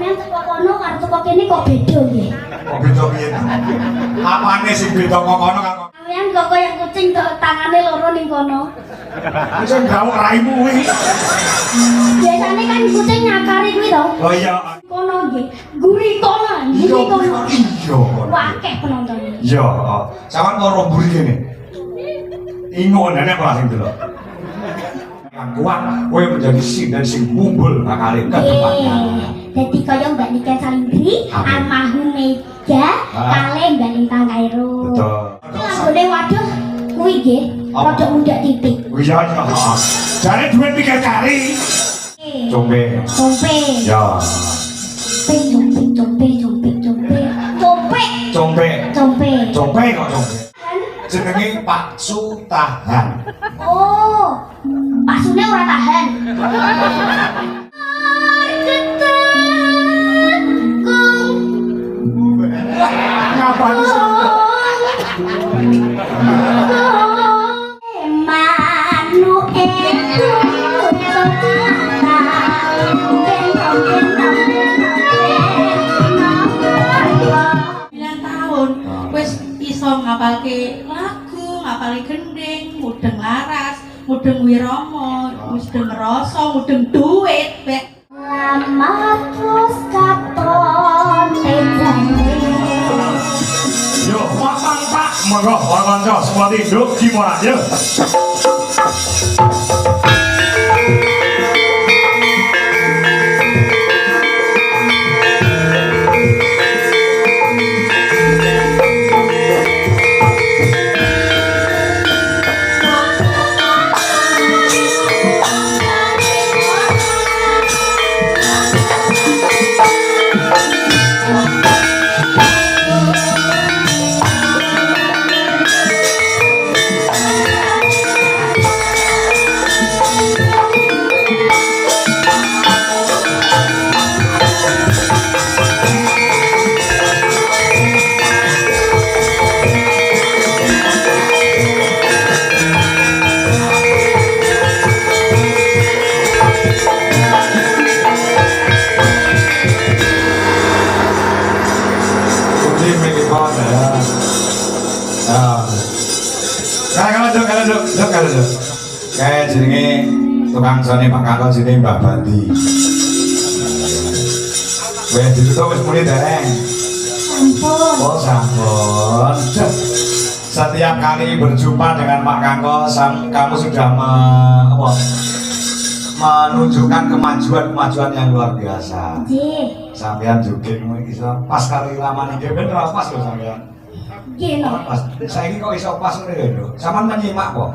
Sampeyan teko kono karo teko kene kok beda nggih. Kok beda piye? Apane sing beda kok kono karo Sampeyan kok kaya kucing kok tangane loro ning kono. Wis gawok raimu kuwi. Biasane kan kucing nyakari kuwi to. Oh iya. Kono nggih. Guri kono, guri kono. Iya. Wakeh penontonnya. Iya, sampean karo mburi kene. Ingon nek ora sing delok. Yang kuat, kowe menjadi sinden sing mumbul bakal ke depannya. Jadi kaya Mbak Niken Salindri, almarhum Mega, kalih Mbak Lintang Kairo. Betul. Lagune waduh kuwi nggih, rada mundak titik. Oh iya, iya. Jare duit pikir kari. Combe. Combe. Ya. Combe, combe, combe, combe. Combe. Combe. Combe. Combe kok combe. Jenenge Pak Sutahan. Oh. Pak Sune ora tahan. Ngapain sih? Ngapalke lagu, ngapalke gending, mudeng laras, mudeng wiromo, mudeng rasa, mudeng duit, Bek. Lama terus katon ejane. Yo, Pak. Monggo, para kanca semua tinduk gimana? Yo. Kalau kayak jenenge tukang sone Pak Kakak sini Mbak Bandi. Wes ditutup wis muni dereng. Sampun. Oh sampun. Setiap kali berjumpa dengan Pak Kakak, kamu sudah menunjukkan kemajuan yang luar biasa. Nggih. Sampean juga iso pas kali lama iki ben ora pas lho sampean. Nggih lho. Pas saiki kok iso pas ngene lho. Sampean menyimak kok.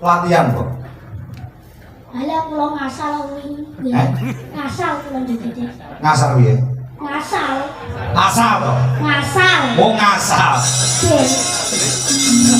Latihan kok. Ala kula ngasal kuwi. Ngasal kula dadi. Ngasal piye? Ngasal. Asal to? Ngasal. Oh ngasal. Nggih.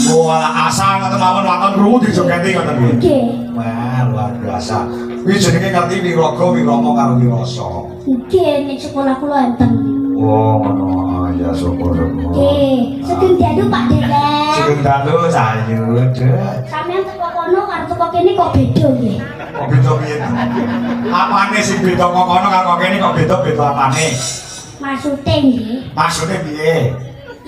Oh ala asal ngoten mawon waton krungu dijogeti ngoten piye? Nggih. Wah, luar biasa. Kuwi jenenge ngerti wiraga, wirama karo wirasa. Nggih, nek sekolah kula enten. Oh, ngono. Ya syukur. Nggih, sugeng dalu Pak Dek. Sugeng dalu sayur, Dek. Sampeyan teko kono karo teko kene kok beda nggih. Kok beda piye? Apane sing beda kok kono karo kene kok beda apane? Maksude nggih. Maksude piye?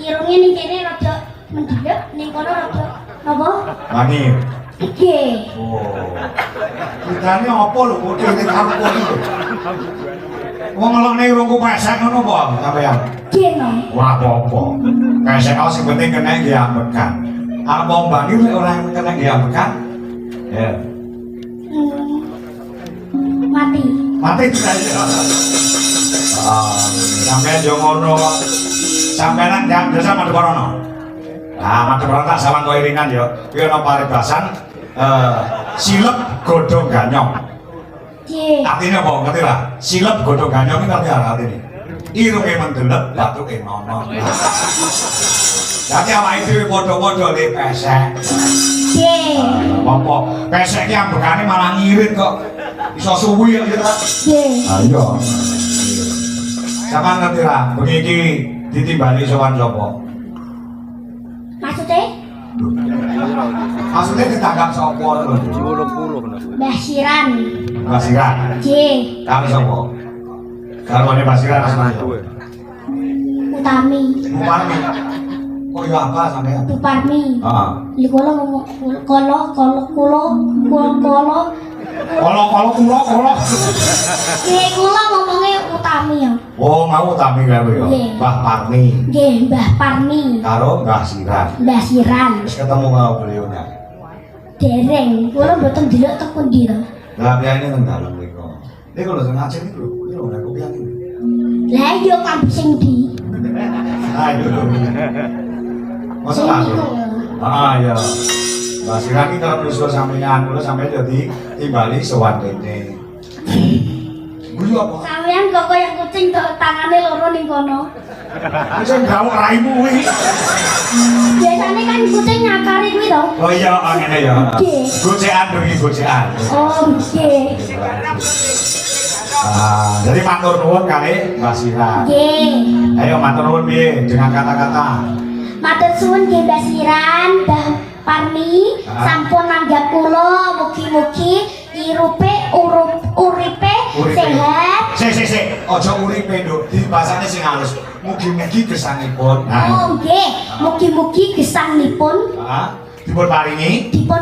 Irunge ning kene rada mendhelep, ning kono rada napa? Wangi. Nggih. Oh. Bedane apa lho kok dene karo kono? Wong ngelokne irungku pesek ngono apa sampeyan? Nggih, no. Ora apa-apa. Pesek sing penting kena nggih ambekan. Arep ombangi lek ora kena nggih ambekan. Ya. Mati. Mati saja. Sampeyan yo ngono kok. Sampeyan nang desa Madukorono. Nah, Madukorono tak sawan kok iringan yo. Kuwi ana paribasan silep godhong ganyong. Nggih. Artinya apa? Ngerti lah? Silep godhong ganyong iki ngerti artine. Irunge mendelep, batuke nono. Dadi awake dhewe padha-padha le pesek. Nggih. Apa? Pesek ki ambekane malah ngirit kok. Iso suwi kok gitu. Nggih. Ah iya. Sampeyan ngerti lah, bengi iki ditimbali sowan sapa? Maksudnya? Maksudnya ditangkap sapa lho? 80 bener. Mbah Siran. Mbah Siran. Nggih. Kami sapa? Garwane Basiran asmane. Utami. Buparmi. Oh iya apa sampean? Buparmi. Heeh. Li kula ngomong Kolo. Kula ngomongnya Utami ya. Oh, mau Utami gawe ya. Nggih. Mbah Parmi. Nggih, Mbah Parmi. Karo Mbah Siran. Mbah Siran. Wis ketemu karo beliaunya. Dereng, kula mboten ndelok teng pundi to. Lah piyane nang dalem mriku. Niku lho sing ngajeng niku lho. Niku lho nek piyane. Lah iya kampus sing ndi? Ayo lho. Masalah lho. Ah ya. Mbah Siran iki karo nusul sampeyan, kula sampeyan dadi timbali sowan kene. Guyu apa? Sampeyan kok kaya kucing kok tangane loro ning kono. Wis gawok raimu kuwi. Biasane kan kucing nyakari kuwi to. Oh iya, ngene ya. Gocekan dong iki gocekan. Oh, nggih. Jadi matur nuwun kali Mbak Siran. Nggih. Ayo matur nuwun piye dengan kata-kata. Matur suwun nggih Mbah Siran, Mbah Parmi, sampun nanggap kula mugi-mugi uripe sehat. Sik. Aja uripe, Nduk. Di bahasane sing halus. Mugi-mugi gesangipun. Oh nggih, mugi-mugi gesangipun Dipun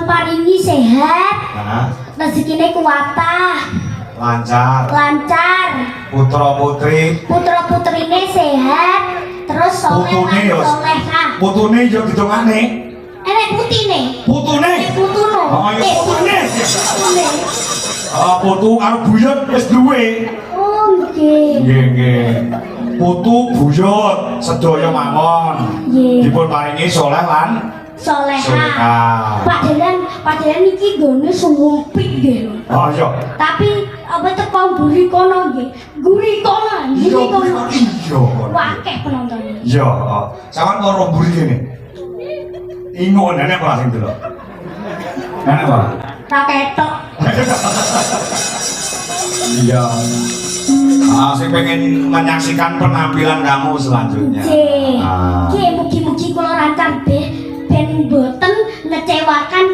paringi sehat, Nah, rezekine kuwatah, lancar. putra-putrine sehat, terus soleh Putune lan yo. solehah. Putune yo didongane. Putine. Putune. Putuno. Oh iya putune. Putune. Putu karo buyut wis duwe. Oh nggih. Nggih. Putu buyut sedaya mawon. Nggih. Dipun paringi soleh lan Solehah. Padahal iki gone sumumpit nggih. Oh iya. Tapi apa teko mburi kono nggih. Guri kono, nggih kono. Iya. Wakeh penontonnya. Iya. Sawan karo mburi kene. Ingon nenek ora sing delok. Nenek ora. Ra ketok. Iya. Saya pengen menyaksikan penampilan kamu selanjutnya. Nggih, mugi-mugi kula lancar ben boten ngecewakan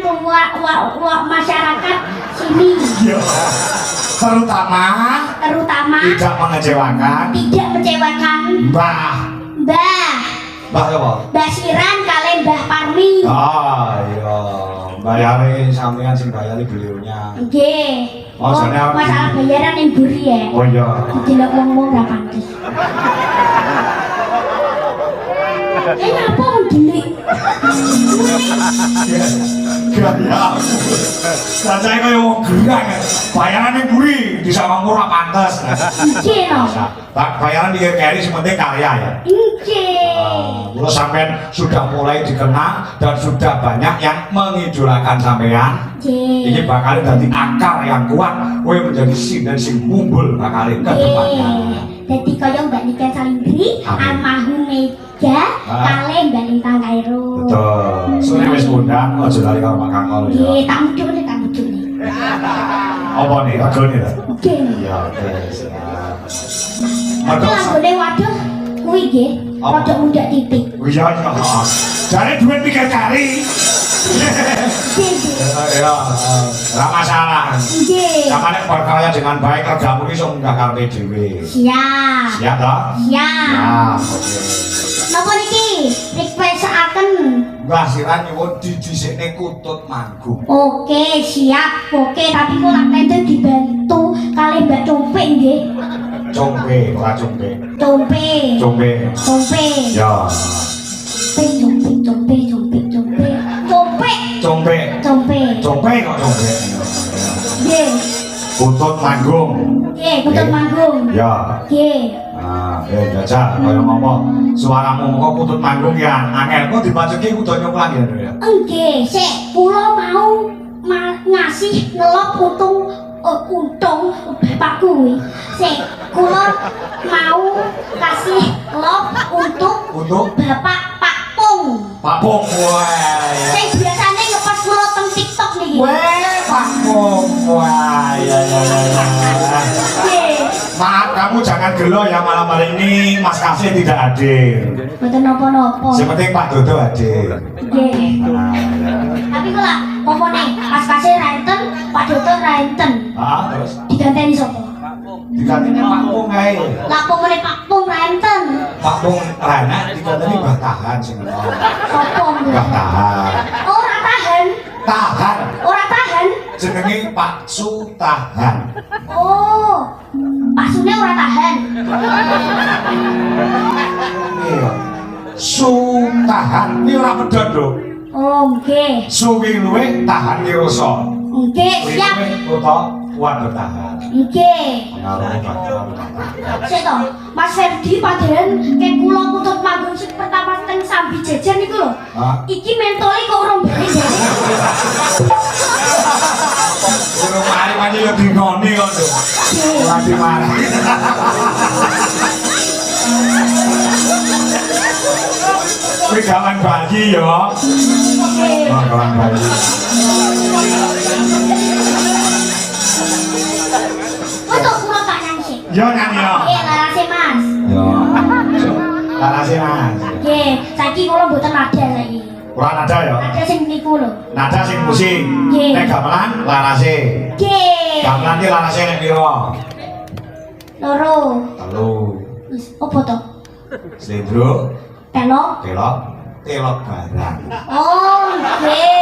masyarakat sini. Iya. Terutama tidak mengecewakan. Tidak mengecewakan Mbah apa? Mbah Siran kalian Mbah Parmi. Iya. Bayari sampean sing bayari beliaunya. Nggih. Oh, soalnya masalah bayaran yang buri ya. Oh iya. Didelok wong-wong ra pantes. Apa mendelik? Gaya. Saya kaya wong gerang. Bayaran yang buri bisa ngomong ora pantes. Nggih no. Bayaran dia keri sementing karya ya. Nggih. Kalau sampean sudah mulai dikenal dan sudah banyak yang mengidolakan sampean, ini bakal jadi akar yang kuat, kowe menjadi sinden sing mumbul bakal ke depannya. Jadi kaya Mbak Nika Salindri, almarhum Mega, kalih Mbak Lintang Kairo. Betul. Sore wis ngundang aja lali karo Pak Kakol ya. Nggih, tak mudune. Apa nih regane ta? Nggih. Iya, oke. Siap. Tapi langgone waduh kuwi nggih, rada mundak titik. Iya, iya. Jare duit pikir kari. Ya, ora masalah. Nggih. Samane berkarya dengan baik kerjamu iso munggah karepe dhewe. Siap. Siap toh? Siap. Nah, oke. Napa niki? Requestaken. Mbah Siran nyuwun didhisikne kutut manggung. Oke, siap. Oke, tapi kok lak tente dibantu kali Mbak Compe nggih. Combe, ora combe. Compe. Combe. Compe. Ya. Compe. Combe. Combe kok combe. Nggih. Kutut manggung. Nggih, kutut manggung. Ya. Nggih. Nah, jajal kaya ngomong suaramu kok kutut manggung ya angel kok dibacoki kudu nyoklang ya. Nggih, sik kula mau ngasih ngelop untung bapakku kuwi. Sik kula mau kasih ngelop untuk Bapak Pak Pung. Pak Pung wae. Sing biasane ngepas kula teng TikTok niki. Weh, Pak Pung wae. Ya. Nggih. Maaf kamu jangan gelo ya malam hari ini Mas Kasih tidak hadir. Mboten napa-napa. Yang penting Pak Dodo hadir. Nggih. Tapi kula pomone Mas Kasih ra enten, Pak Dodo ra enten. Terus Diganteni sapa? Dikatanya Pak Pung ae. Lah apa meneh Pak Pung ra enten? Pak Pung enak dikatanya Mbah Tahan sing ngono. Sopo Mbah Tahan. ora tahan, Tahan. ora tahan. Jenenge Pak Sutahan. Oh, Pak Sune ora tahan. Iya. Sutahan iki ora pedhot, Nduk. Oh, nggih. Suwi luwe tahan ki rasa. Nggih, siap. Kota kuat bertahan. Nggih. Pengaruh bakal. Sik to, Mas Ferdi padahal kek kula putut manggung sing pertama teng Sambi Jejer niku lho. Hah? Iki mentole kok urung beres ya. Durung mari mandi yo dingoni kok, Nduk. Ora dimarani. Kuwi gawan bayi yo. Nggih. Oh, gawan bayi. Wes kok kula tak nyanyi sik. Yo nyanyi yo. Larase Mas. Yo. Larase Mas. Nggih, saiki kula mboten ada saiki. Ora nada yo. Ada sing niku lho. Nada sing musik. Nggih. Nek gamelan larase. Nggih. Gamelan ki larase nek piro? Loro. Telu. Wis opo to? Slendro, Telok. telok, telok barang. Oh, nggih.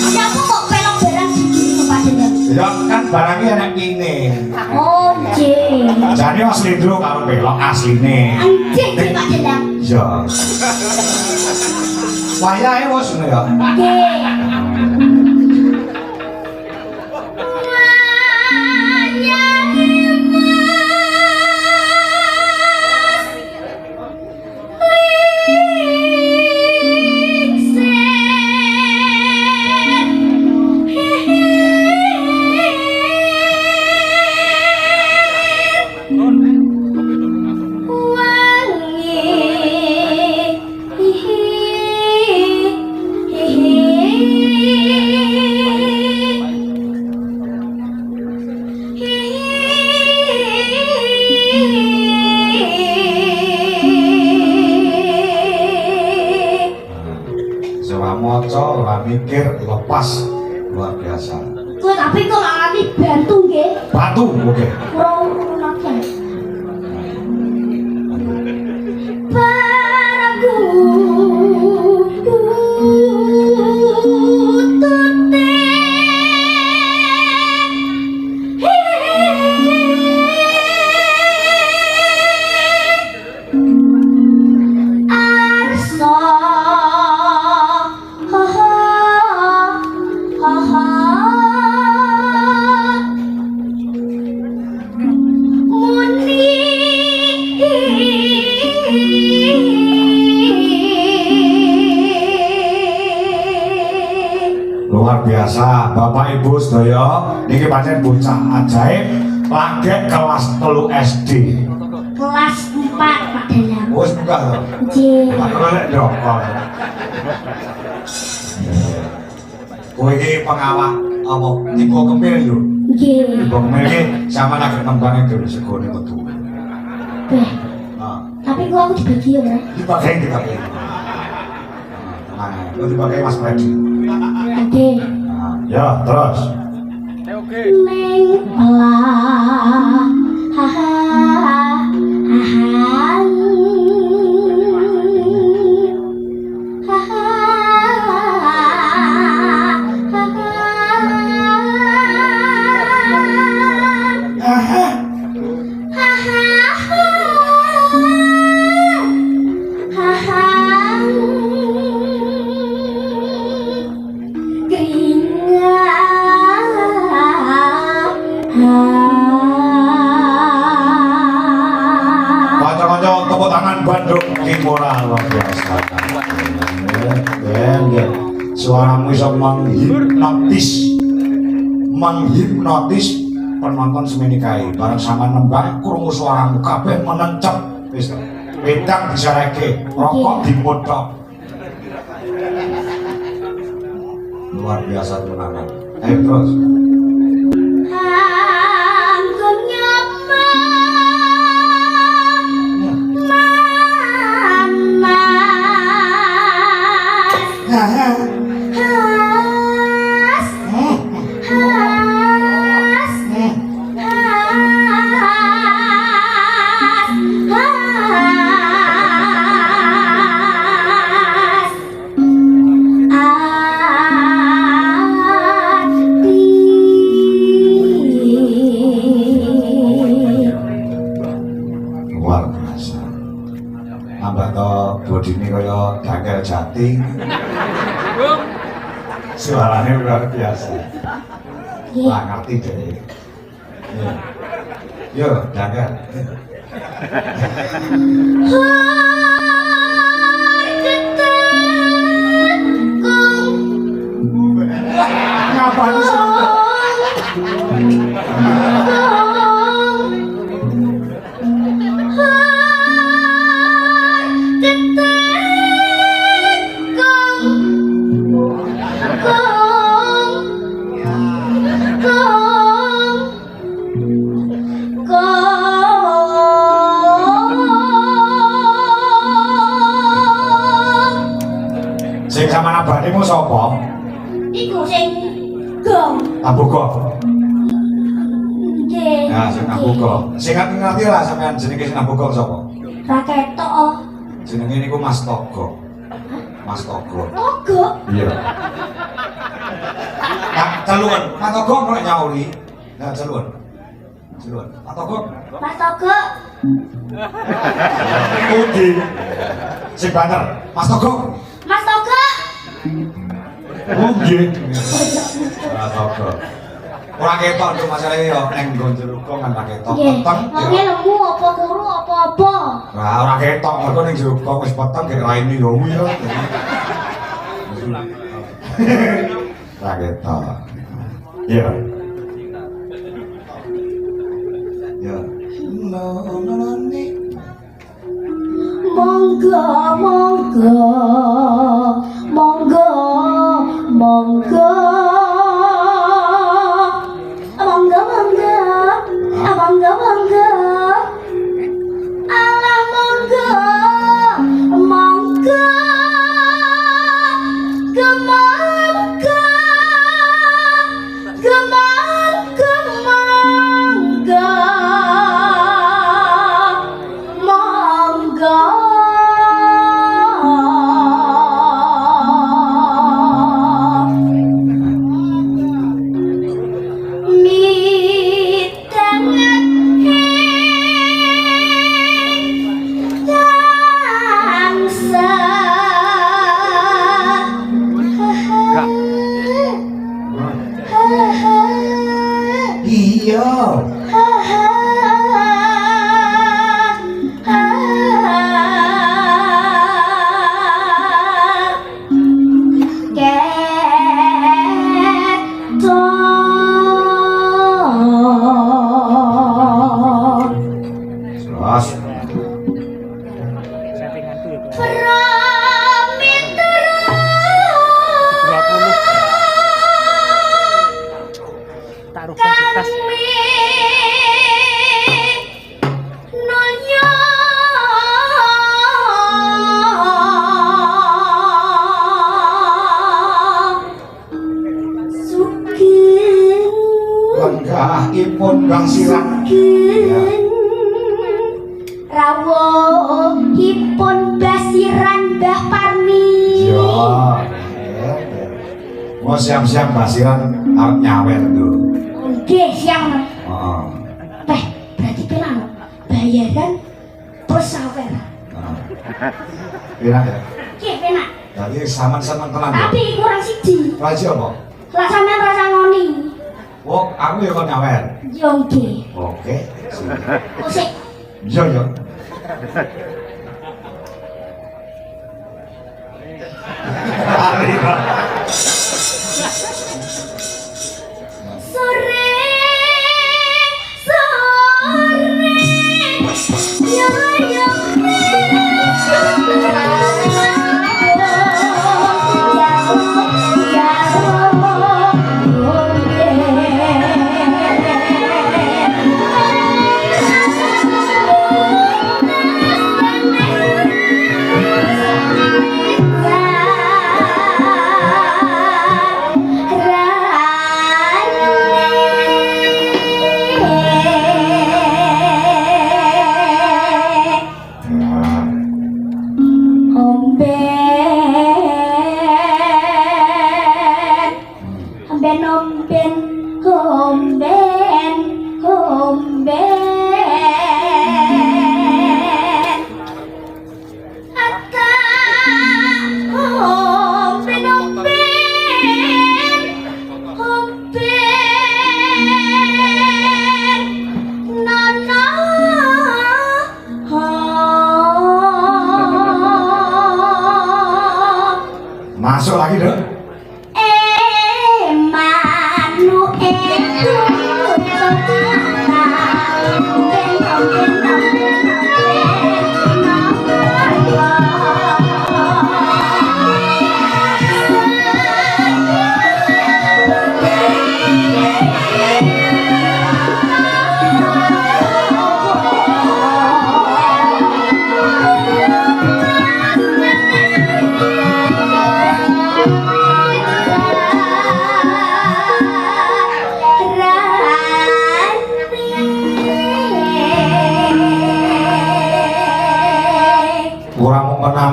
Siapa kok pelok barang segini padahal? Ya kan barangnya enak ini. Oh, nggih. Jadi mas slendro karo pelok asline. Anjing sih padahal. Iya. Wayahe wis ngono ya. Nggih. Mikir lepas luar biasa. Kowe tapi kok ngarani bantu nggih? Batu, oke. Kurang nake. Barangku tutute arso Luar biasa, Bapak Ibu sedaya niki pancen bocah ajaib lagi kelas 3 SD. kelas 4 Pak Dalam. Wis buka to. Nggih. Tak golek dokter. Kowe iki pengawak apa tipe kemil lho. Nggih. Tipe kemil iki sama lagi nembang itu segone metu. Beh, Nah, tapi gua aku dibagi ya, Bro. dipakai. Nah, itu dipakai Mas Freddy. Oke. Nah, ya terus. Neng pelah, haha, haha, Kanca-kanca tepuk tangan Bandung Kimura luar biasa. Ya, suaramu bisa menghipnotis penonton semini kae. Bareng sama nembang krungu suaramu kabeh menencep wis wedang disareke, rokok dimodok. Luar biasa tenan. Ayo terus. Dangkal Jati. Suaranya luar biasa. Wah ngerti deh. Yo, Dangkal. Ngapain sih? Sing sama nabanimu sapa? Iku sing gong. Abugo. Nggih. Ya, sing Abugo. Sing ngerti lah sampean jenenge sing Abugo sapa? Raketok. Jenenge niku Mas Togo. Mas Togo. Togo. Iya. Nah, celun. Mas Togo kok nyauri. Nah, celun. Celun. Mas Togo. Mas Togo. Ugi. Sing banter. Mas Togo. Mas Togo. Ugi. Mas Togo. Ora ketok tuh masalahe yo ning nggon jero kok kan ora ketok. Nggih. Peteng. Wonge lemu apa kuru apa-apa. Lah ora ketok mergo ning jero kok wis peteng gek raine yo kuwi yo. Ora ketok. Iya. Ya. Monggo, monggo, monggo, monggo, monggo, monggo, monggo, monggo, alah monggo, monggo, kemangga, kemangga, mangga, monggo. Iya. Jelas. Settinganku ya Pak. 20 taruh kuantitas Lenggahipun Bang Sirang. Rawuhipun basiran Mbah Parmi. Iya. Mau siap-siap basiran arep nyawer tuh. Nggih, siang. Heeh. Berarti pirang? Bayaran plus sawer. Pirang ya? Nggih, penak. Jadi sama-sama tenan ya. Tapi kurang siji. Raja apa? Lah sampean rasa ngoni. Oh, aku ya kok nyawer. Yo nggih. Oke. Oh sik. Iya, iya. Sore sore yo yo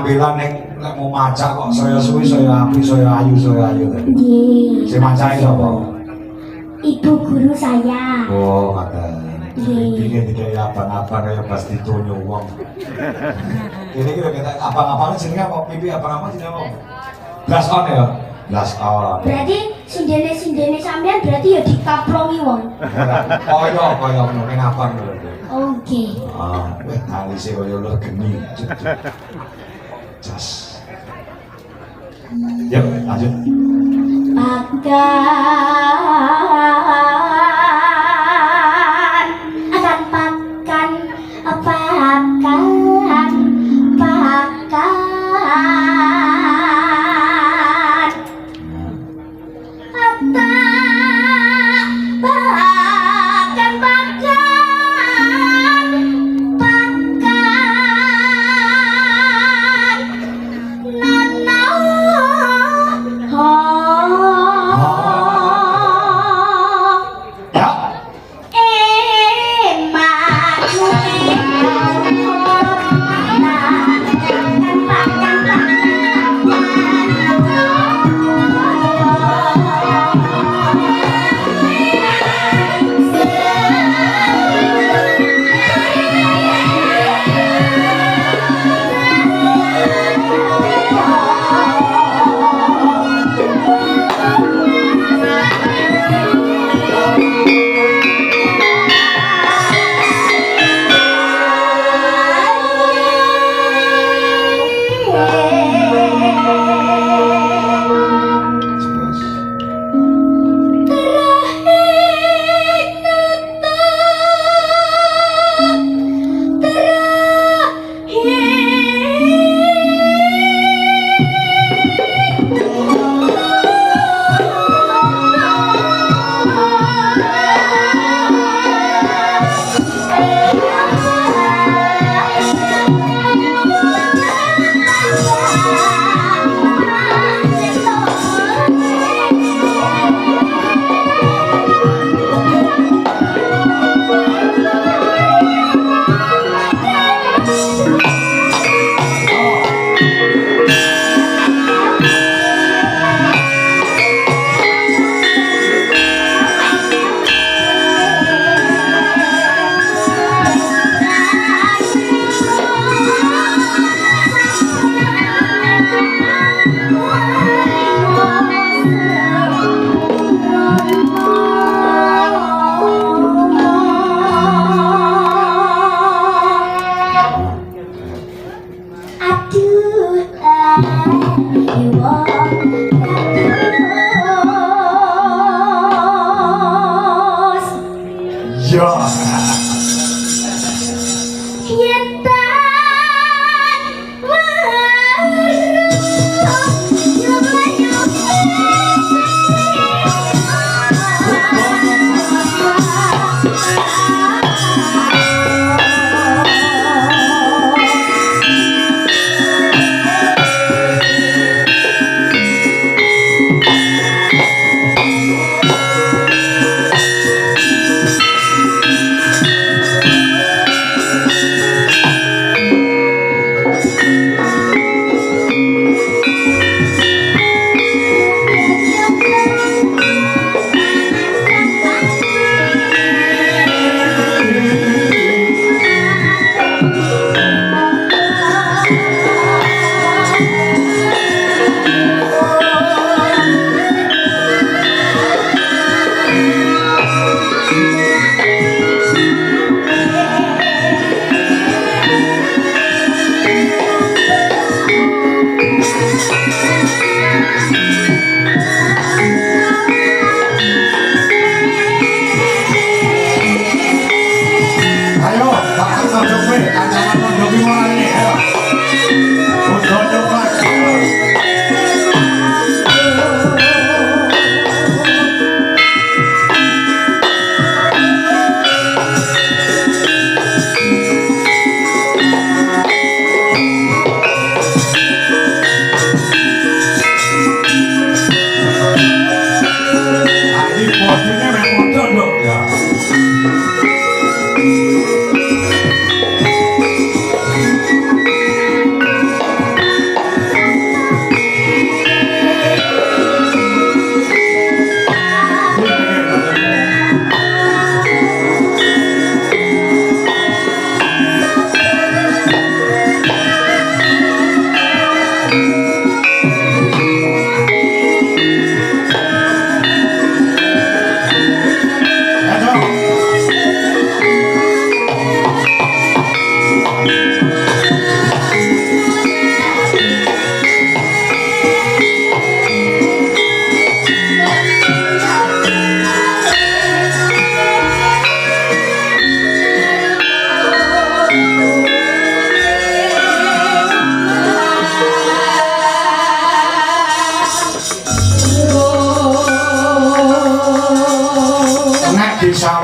penampilan yang lek mau maca kok saya suwi, saya api, saya ayu tadi. Nggih. Si macai sapa? Ibu guru saya. Oh, ngoten. Nggih. Ini dikai abang-abang kaya pasti tunyo wong. Ini kita kata abang-abang jenenge apa? Pipi abang-abang jenenge apa? Blas on ya? Blas on. Berarti sindene sampean berarti ya dikaplongi wong. Kaya ngono ning abang lho. Oke. Ah, alise kaya lur geni. Jas. Yuk, lanjut.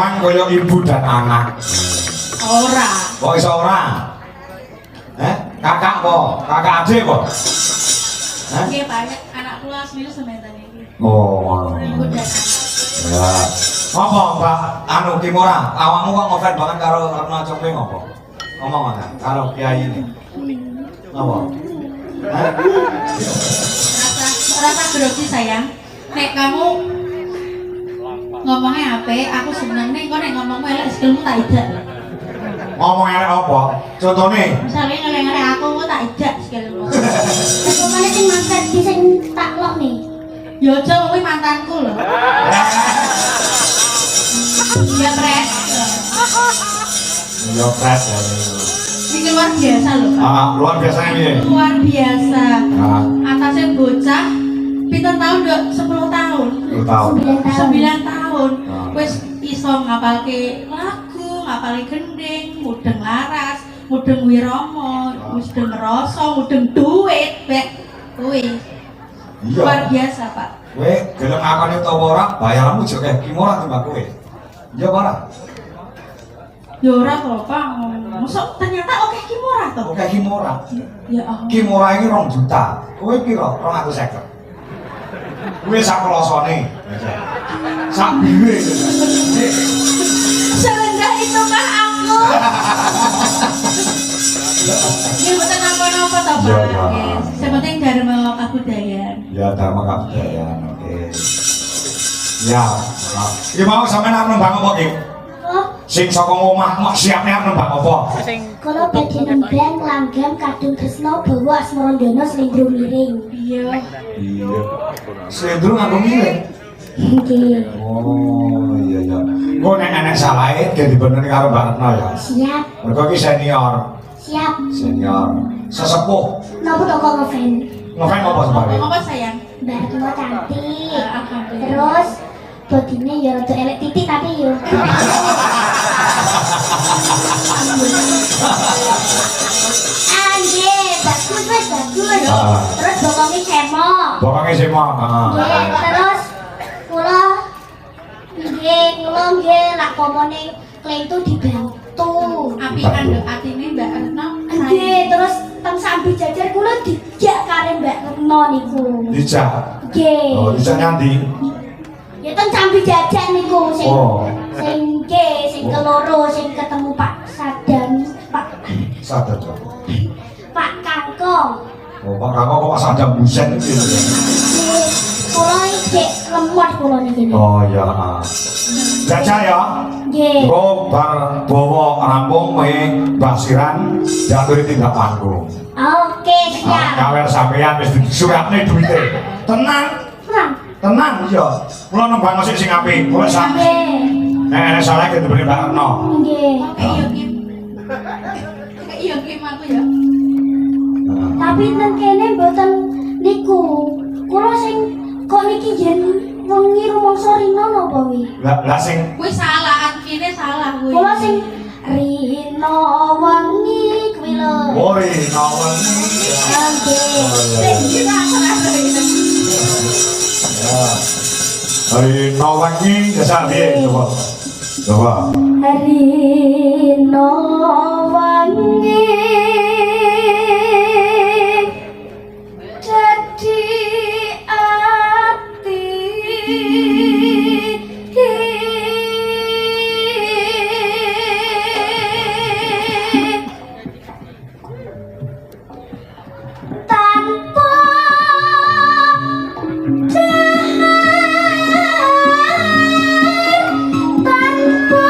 sayang kaya ibu dan anak. Ora. Kok iso ora? Kakak po, kakak adik po. Nggih, Pak, anak kula asline sementan iki. Oh, ngono. Ibu dan anak. Ya. Apa Mbak anu Kimora, awakmu kok ngefans banget karo Retno Cope ngopo? Ngomong ana karo kiai ini. Apa? Hah? Rasa grogi sayang. Nek kamu ngomongnya apa? Aku seneng nih. Kau nek ngomongmu elek skillmu tak ijak. Ngomong elek apa? Contone. Misalnya ngeleng-ngeleng aku tak ijak skillmu. Aku mana sing mantan di sing tak loh nih. Yo aja kuwi mantanku lho. Ya pres. Ya pret ya. Ini luar biasa loh. Luar biasa ini. Luar biasa. Ah, Atasnya bocah. Pinten tahun dok? 10 tahun. 10 tahun. 9 tahun. Ah. Wes iso ngapalke lagu, ngapalke gending, mudeng laras, mudeng wiromo, mudeng rasa, mudeng duit, bek. Kuwi. Iya. Luar biasa, Pak. Kowe gelem ngakoni utawa ora, bayaranmu jek kayak Kimora timbang kowe. Iya ora? Ya ora kok, Pak. Mosok ternyata oke Kimora to. Oke Kimora. Ya Allah. Kimora ini 2 juta. Kowe piro? 250. Kowe sak klosone. Sak biwe. Serendah itu kah aku? Ini bukan apa-apa toh, Pak. Ya, ya. Yes. Sepenting dharma kabudayan. Ya dharma kabudayaan. Oke. Ya, maaf. Iki mau sampean arep nembang apa iki? Oh, Sing saka omah mok siapne arep nembang apa? kalau badhe nembang langgam kadung tresno bawa asmarandono slendro miring. Iya. Iya. Slendro nganggo miring. Nggih. Oh, iya iya. Engko nek enek salahe ge dibeneri karo Mbak Retno ya. Siap, Mergo iki senior, siap. senior. Sesepuh. Napa to kok ngefan? Ngefan apa sebare? Ngomong apa sayang? Mbak Retno cantik. Alhamdulillah. Terus bodine ya rada elek titik tapi yo. Anjir, bagus wes bagus. Ah. Terus bokonge cemok. Bokonge sima. Nggih, terus kula nggih lak pomone klentu dibantu. Apian dok atine Mbak Retno. Nggih, terus teng sambi jajar kula dijak kare Mbak Retno niku. Dijak. Nggih. Oh, dijak nyandi. Ya teng sambi jajar niku sing Oh. sing nggih, sing keloro sing ketemu Pak Sadam, Sadar to. Pak Kangkong. Oh, Pak Kakak kok pas ada busen iki. Nggih, kula iki lemot kula niki. Oh iya. Jajah ya. Nggih. Kok bar bawa rampung kowe basiran diaturi tindak panggung. Oke, siap. Kawer sampean wis disuratne duwite. Tenang, Tenang. tenang iya. Kula nembang musik sing apik. Kowe sak Nggih. nek salah ke diberi Mbak Retno. Nggih. Iya Kim. Iya Kim aku ya. Tapi nang kene mboten niku. Kula sing kok niki jen wengi rumangsa rino napa wi? Lah sing Kuwi salah, atine salah kuwi. Kula sing rino wengi kuwi lho. ori nawengi. Nggih. Kita rasa ini. Ya. Hari nawengi jasa piye coba. Coba. Rino wengi dadi ati tanpa dahar tanpa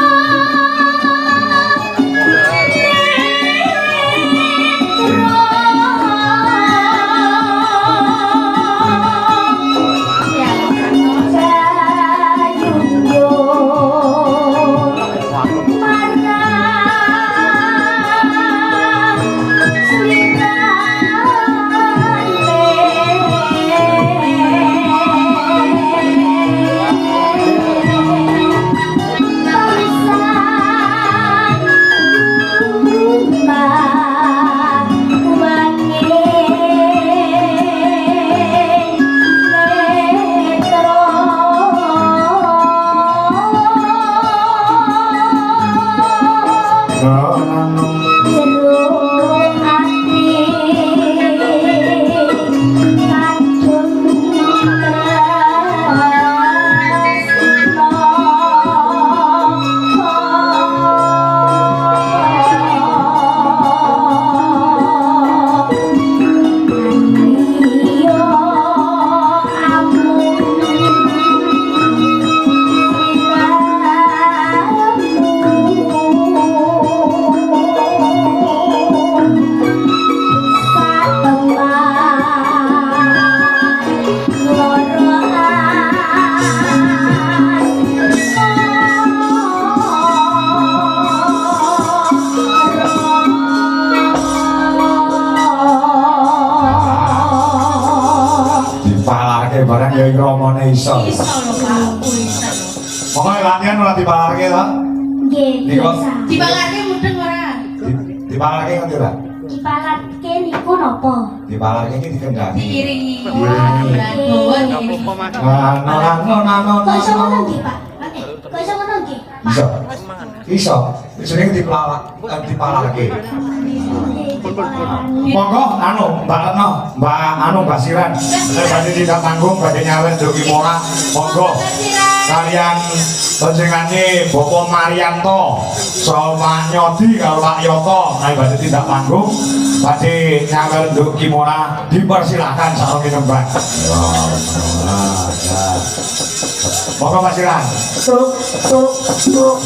iso. Iso lho Pak, bisa lho. Pokoknya latihan ora dipalarke to. Nggih, Niku. biasa. Dipalarke mudeng ora? Dipalarke ngerti ora? Dipalatke niku napa? Dipalarke iki dikendani. Diiringi. Wah, Bawa Apa diiringi. mas? Kok iso ngono nggih, Pak? Kok iso ngono nggih? Iso. Iso. Jenenge dipalarke. Monggo Mbak Retno, Mbak Siran. Saya badhe tidak tanggung badhe nyawet Jogi Mora. Monggo. Kalian panjenengane Bapak Marianto sama Nyodi karo Pak Yoto, saya badhe tidak tanggung badhe nyawet Jogi Mora. Dipersilakan sareng Mbak. Monggo Mas Siran. Tuk.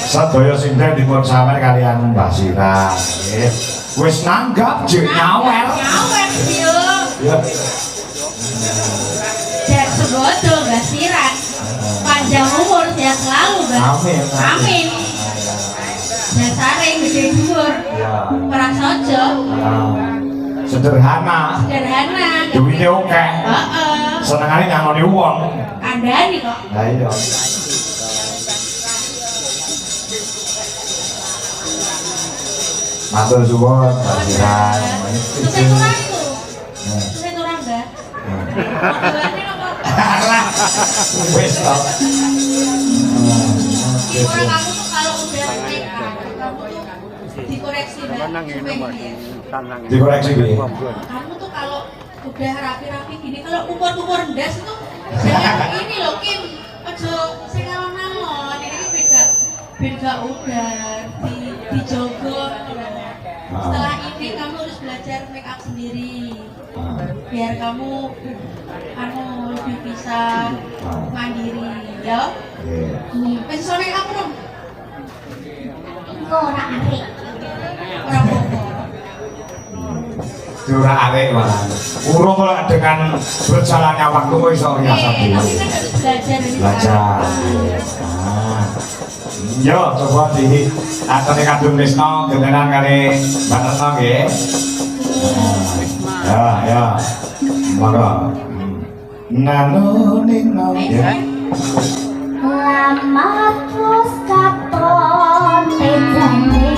Sadaya sinden dipun sampeyan kalian Mbah Sira. Nggih. Wis nanggap jek nyawer. Nyawer yo. Ya. Cek segodo gasiran. Panjang umur sehat selalu, Mbak. Amin. Amin. Dasare gede dhuwur. Ya. Prasaja. Sederhana. Sederhana. Duwite akeh. Heeh. Senengane nyangoni wong. Kandhani kok. Lah iya. Matur suwun, Mbak Sira. Sukses kurang itu. Sukses kurang, Mbak. Modelannya apa? Wis to. Orang kamu tuh kalau udah make up, kamu tuh dikoreksi Mbak. Supaya ya. Dikoreksi piye? Kamu tuh kalau udah rapi-rapi gini, kalau umur-umur ndas itu jangan ini loh Kim, ojo sing ngalon-ngalon, ini beda udah dijogo. Setelah ini kamu harus belajar make up sendiri, biar kamu lebih bisa mandiri, ya. Wes sore aku dong. Kok ora arek? Orang Bogor. Dura arek malah. Urung kok dengan berjalannya waktu kok iso riasa Tapi dhewe. kan harus belajar dari Belajar. sekarang. Yo coba di atone kadung Krisna gentenan kali Mbak Retno nggih. Ya. Monggo. Nanu nino ya. Lamat terus katon ejane.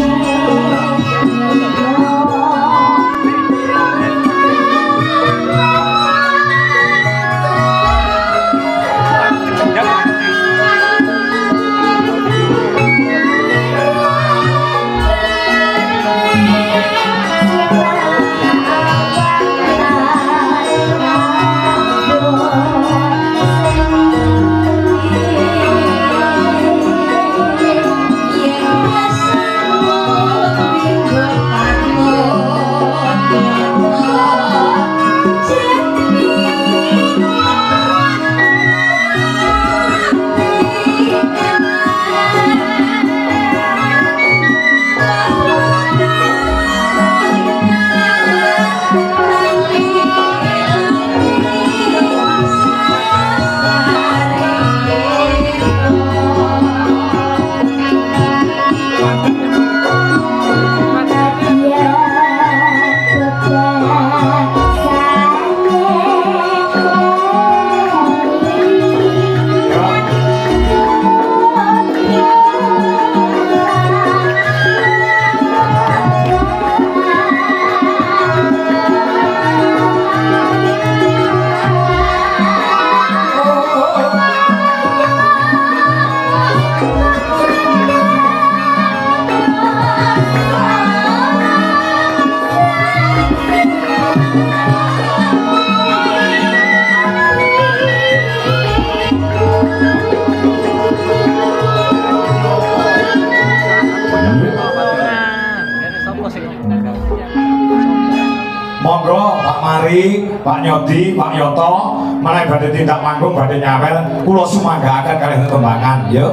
Lali, Pak Nyodi, Pak Yoto, malah badhe tindak manggung badhe nyawel, kula sumanggaaken kalih tetembangan, ya.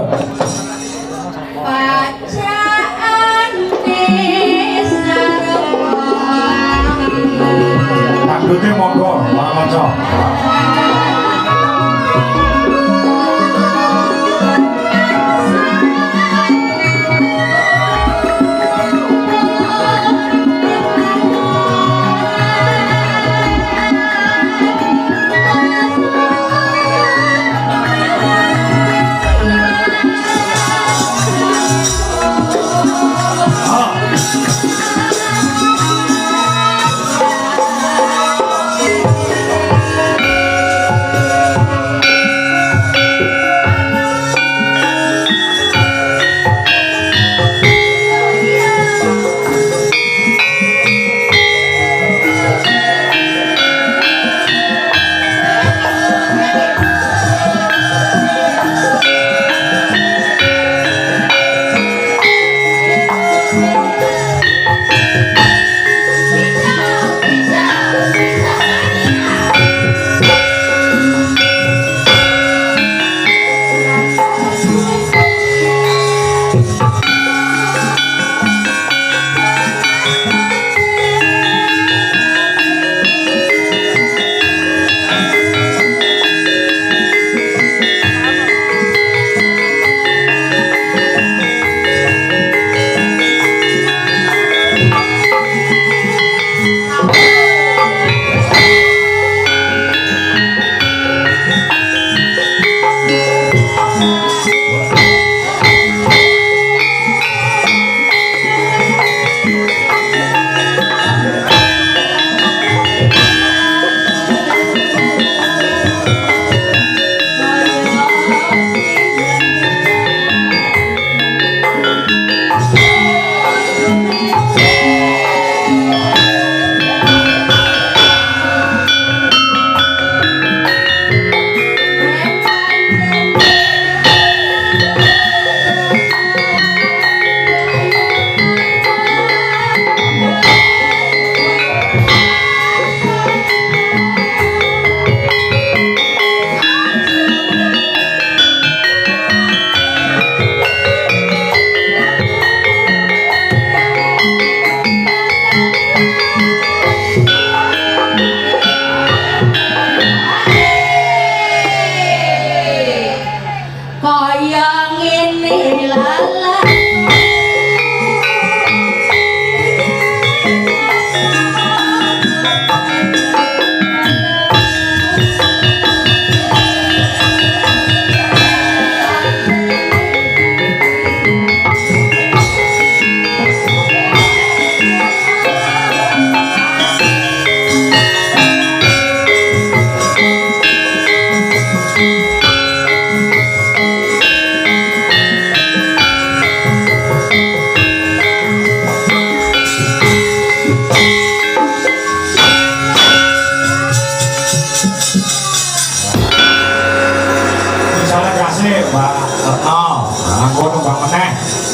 Bacaan desa Dangdute monggo, Pak Manca.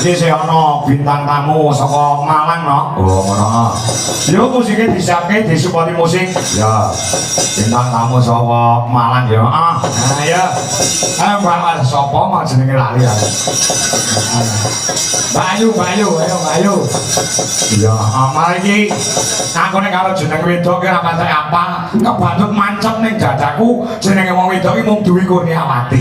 Iki sih ana bintang tamu saka Malang no. Oh ngono. Yo musike disiapke disupporti musik. Ya. Bintang tamu saka Malang ya. Nah ya. Mbak sapa mau jenenge lali ya. Bayu, ayo Bayu. Ya, amal iki aku nek karo jeneng wedok ki ora patek apa, kebantuk mancep ning dadaku jenenge wong wedok ki mung Dwi Kurniawati.